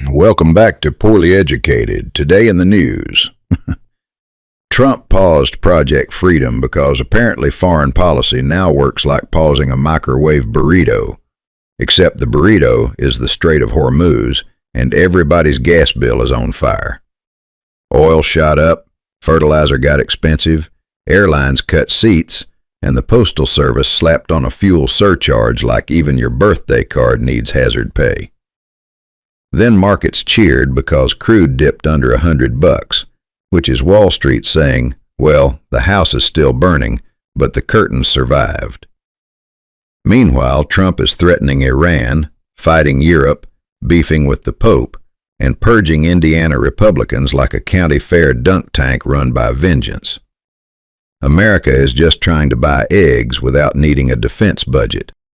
Welcome back to Poorly Educated. Today in the news. Trump paused Project Freedom because apparently foreign policy now works like pausing a microwave burrito, except the burrito is the Strait of Hormuz and everybody's gas bill is on fire. Oil shot up, fertilizer got expensive, airlines cut seats, and the Postal Service slapped on a fuel surcharge like even your birthday card needs hazard pay. Then markets cheered because crude dipped under $100, which is Wall Street saying, well, the house is still burning, but the curtains survived. Meanwhile, Trump is threatening Iran, fighting Europe, beefing with the Pope, and purging Indiana Republicans like a county fair dunk tank run by vengeance. America is just trying to buy eggs without needing a defense budget.